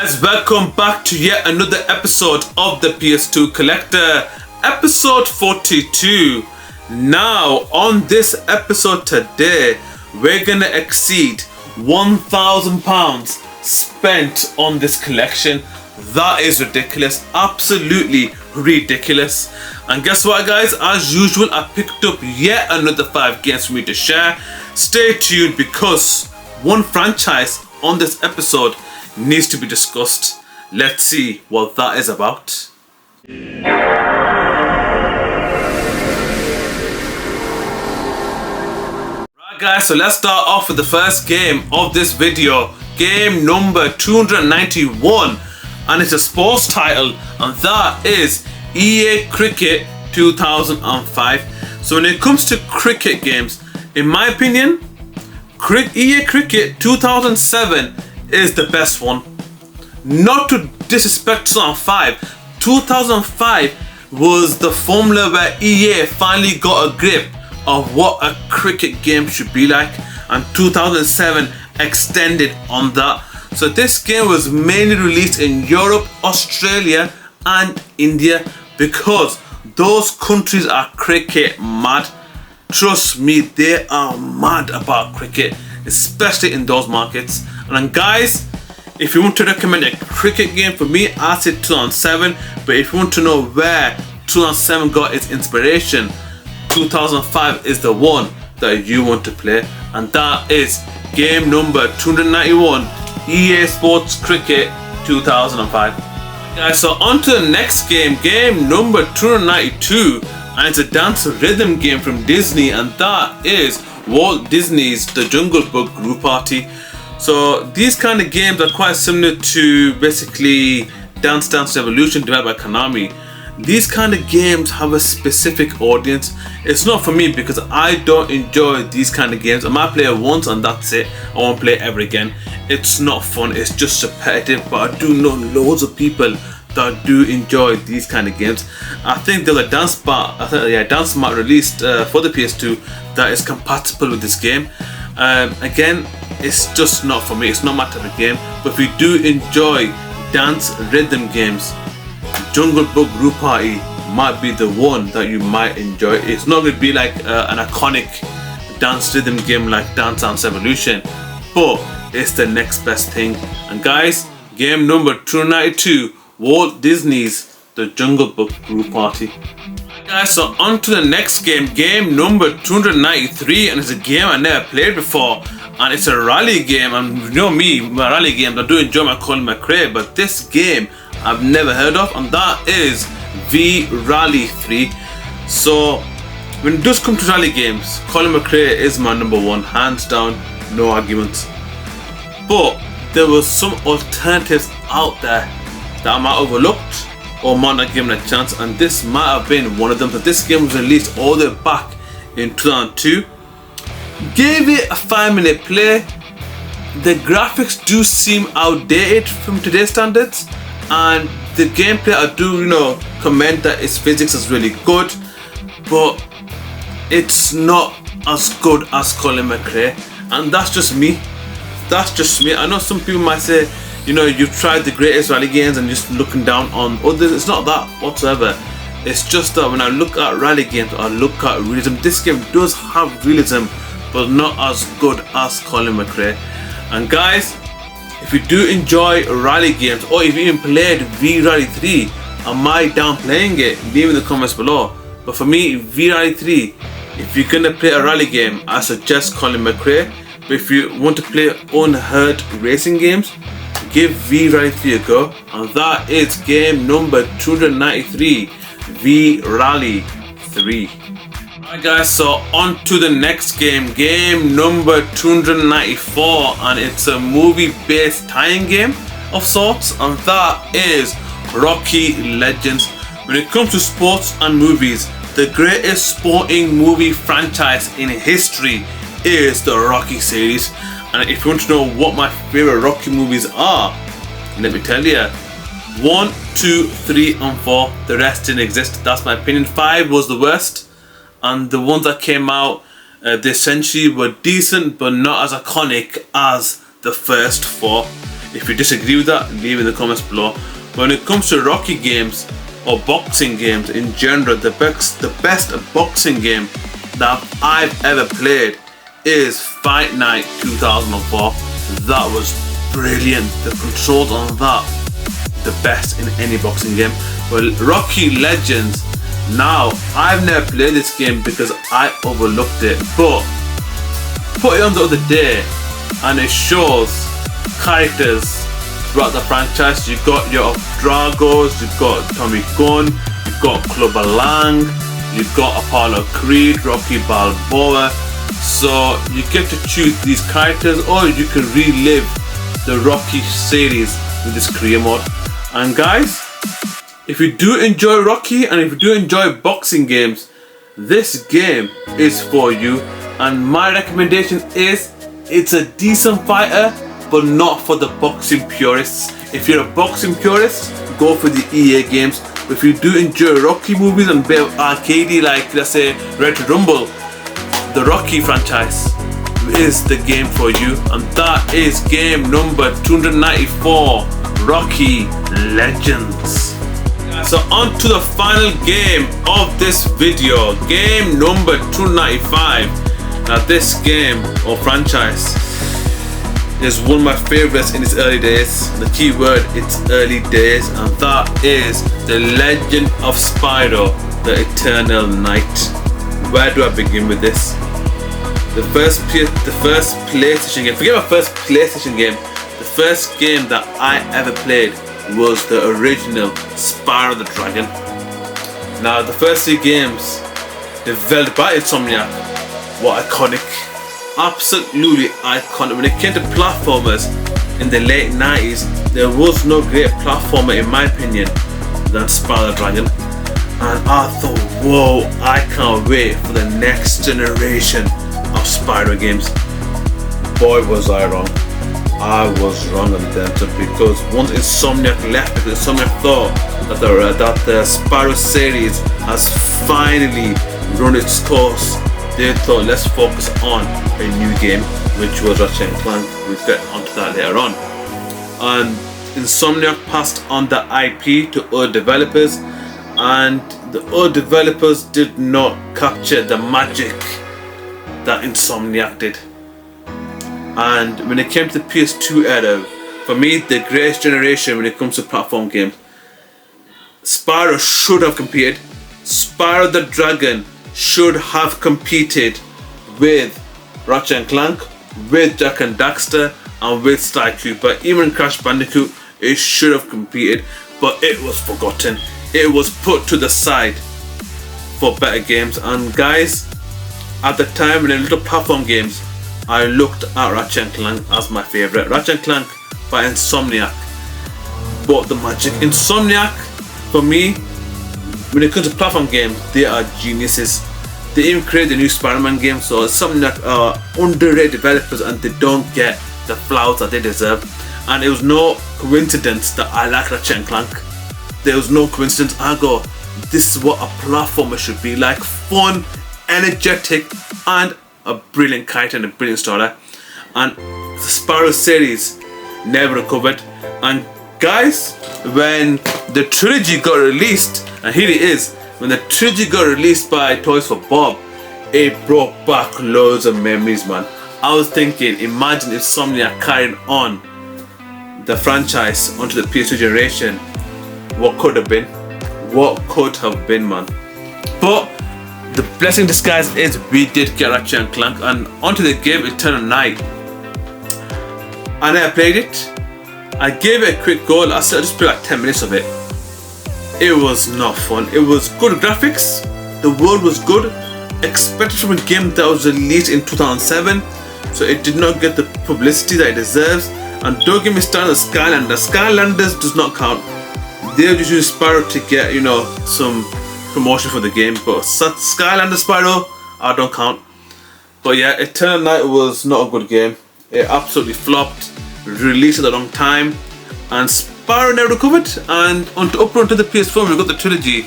Guys, welcome back to yet another episode of the PS2 Collector, episode 42. Now, on this episode today, we're gonna exceed £1,000 spent on this collection. That is ridiculous, absolutely ridiculous. And guess what, guys? As usual, I picked up yet another 5 games for me to share. Stay tuned because one franchise on this episode needs to be discussed. Let's see what that is about. Right, guys, so let's start off with the first game of this video. Game number 291, and it's a sports title, and that is EA Cricket 2005. So when it comes to cricket games, in my opinion, EA Cricket 2007 is the best one. Not to disrespect 2005, 2005 was the formula where EA finally got a grip of what a cricket game should be like, and 2007 extended on that. So this game was mainly released in Europe, Australia and India because those countries are cricket mad. Trust me, they are mad about cricket, especially in those markets. And guys, if you want to recommend a cricket game for me, I said 2007. But if you want to know where 2007 got its inspiration, 2005 is the one that you want to play. And that is game number 291, EA Sports Cricket 2005. Guys, so on to the next game, game number 292. And it's a dance rhythm game from Disney, and that is Walt Disney's The Jungle Book Group Party. So these kind of games are quite similar to basically Dance Dance Revolution developed by Konami. These kind of games have a specific audience. It's not for me because I don't enjoy these kind of games. I might play it once and that's it. I won't play it ever again. It's not fun, it's just repetitive, but I do know loads of people that do enjoy these kind of games. I think there's a dance mat released for the PS2 that is compatible with this game. Again, it's just not for me, it's not my type of game. But if you do enjoy dance rhythm games, Jungle Book Group Party might be the one that you might enjoy. It's not going to be like an iconic dance rhythm game like Dance Dance Evolution, but it's the next best thing. And guys, game number 292, Walt Disney's The Jungle Book Group Party. Guys, so on to the next game, game number 293, and it's a game I never played before, and it's a rally game. And you know me, my rally games, I do enjoy my Colin McRae, but this game I've never heard of, and that is V-Rally 3. So when it does come to rally games, Colin McRae is my number one, hands down, no arguments. But there was some alternatives out there that I might have overlooked or might not given a chance, and this might have been one of them. But this game was released all the way back in 2002. Gave it a 5-minute play. The graphics do seem outdated from today's standards, and the gameplay, I do commend that its physics is really good, but it's not as good as Colin McRae, and that's just me. That's just me. I know some people might say, you've tried the greatest rally games and just looking down on others. It's not that whatsoever. It's just that when I look at rally games, I look at realism. This game does have realism, but not as good as Colin McRae. And guys, if you do enjoy rally games, or if you even played V-Rally 3, I might down playing it, leave in the comments below. But for me, V-Rally 3, if you're gonna play a rally game, I suggest Colin McRae. But if you want to play unheard racing games, give V-Rally 3 a go. And that is game number 293, V-Rally 3. Alright guys, so on to the next game, game number 294, and it's a movie-based tie-in game of sorts, and that is Rocky Legends. When it comes to sports and movies, the greatest sporting movie franchise in history is the Rocky series. And if you want to know what my favorite Rocky movies are, let me tell you: 1, 2, 3 and 4. The rest didn't exist. That's my opinion. 5 was the worst, and the ones that came out this century were decent but not as iconic as the first 4. If you disagree with that, leave in the comments below. When it comes to Rocky games or boxing games in general, the best boxing game that I've ever played is Fight Night 2004. That was brilliant. The controls on that, the best in any boxing game. Well, Rocky Legends, now I've never played this game because I overlooked it, but put it on the other day and it shows characters throughout the franchise. You got your Dragos, you got Tommy Gunn, you got Clubber Lang, you got Apollo Creed, Rocky Balboa. So you get to choose these characters, or you can relive the Rocky series with this career mode. And guys, if you do enjoy Rocky and if you do enjoy boxing games, this game is for you. And my recommendation is, it's a decent fighter, but not for the boxing purists. If you're a boxing purist, go for the EA games. But if you do enjoy Rocky movies and a bit of arcadey, like let's say Red to Rumble, the Rocky franchise is the game for you. And that is game number 294, Rocky Legends. So on to the final game of this video, game number 295. Now this game or franchise is one of my favorites in its early days. The key word, it's early days, and that is The Legend of Spyro, the Eternal Night. Where do I begin with this? The first PlayStation game, forget my first PlayStation game, the first game that I ever played was the original Spyro the Dragon. Now the first three games developed by Insomniac were iconic, absolutely iconic. When it came to platformers in the late 90s, there was no great platformer in my opinion than Spyro the Dragon. And I thought, whoa, I can't wait for the next generation of Spyro games. Boy was I wrong. I was wrong on them, because once Insomniac left, because Insomniac thought that the Spyro series has finally run its course, they thought, let's focus on a new game, which was Ratchet & Clank. We'll get onto that later on. And Insomniac passed on the IP to other developers, and the other developers did not capture the magic that Insomniac did. And when it came to the PS2 era, for me, the greatest generation when it comes to platform games, Spyro should have competed. Spyro the Dragon should have competed with Ratchet & Clank, with Jak and Daxter, and with Sly Cooper. Even Crash Bandicoot, it should have competed, but it was forgotten. It was put to the side for better games. And guys, at the time when I looked at platform games, I looked at Ratchet & Clank as my favourite. Ratchet & Clank by Insomniac brought the magic. Insomniac, for me, when it comes to platform games, they are geniuses. They even created a new Spider-Man game, so Insomniac are underrated developers and they don't get the flowers that they deserve. And it was no coincidence that I like Ratchet & Clank. There was no coincidence. I go, this is what a platformer should be like: fun, energetic, and a brilliant character and a brilliant story. And the Spyro series never recovered. And guys, when the trilogy got released, and here it is, when the trilogy got released by Toys for Bob, it brought back loads of memories, man. I was thinking, imagine if Insomniac carried on the franchise onto the PS2 generation. What could have been? What could have been, man? But the blessing in disguise is we did get Ratchet & Clank, and onto the game Eternal Night. And I played it. I gave it a quick go. I just played like 10 minutes of it. It was not fun. It was good graphics. The world was good. Expected from a game that was released in 2007. So it did not get the publicity that it deserves. And don't get me started on Skylanders. Skylanders does not count. They just use Spyro to get, you know, some promotion for the game. But Skylanders Spyro, I don't count. But yeah, Eternal Night was not a good game. It absolutely flopped. Released at the wrong time. And Spyro never recovered. And up onto the PS4, we got the trilogy.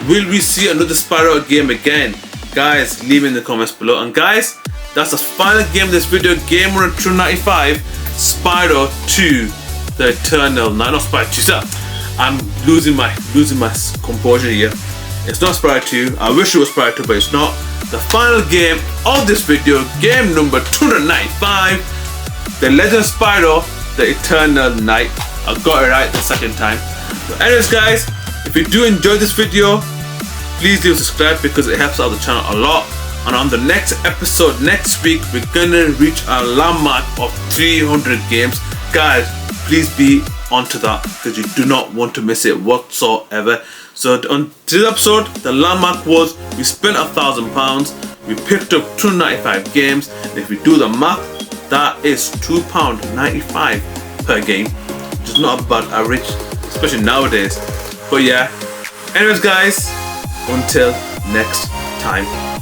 Will we see another Spyro game again? Guys, leave it in the comments below. And guys, that's the final game of this video. Game number 295, Spyro 2. the Eternal Night. Not Spyro 2. So I'm losing my composure here. It's not Spyro 2. I wish it was Spyro 2, but it's not. The final game of this video, game number 295, The Legend of Spyro, The Eternal Night. I got it right the second time. But anyways guys, if you do enjoy this video, please do subscribe because it helps out the channel a lot. And on the next episode next week, we're gonna reach our landmark of 300 games. Guys, please be onto that because you do not want to miss it whatsoever. So on today's episode, the landmark was we spent £1,000, we picked up 295 games, and if we do the math, that is £2.95 per game, which is not a bad average, especially nowadays. But yeah, anyways guys, until next time.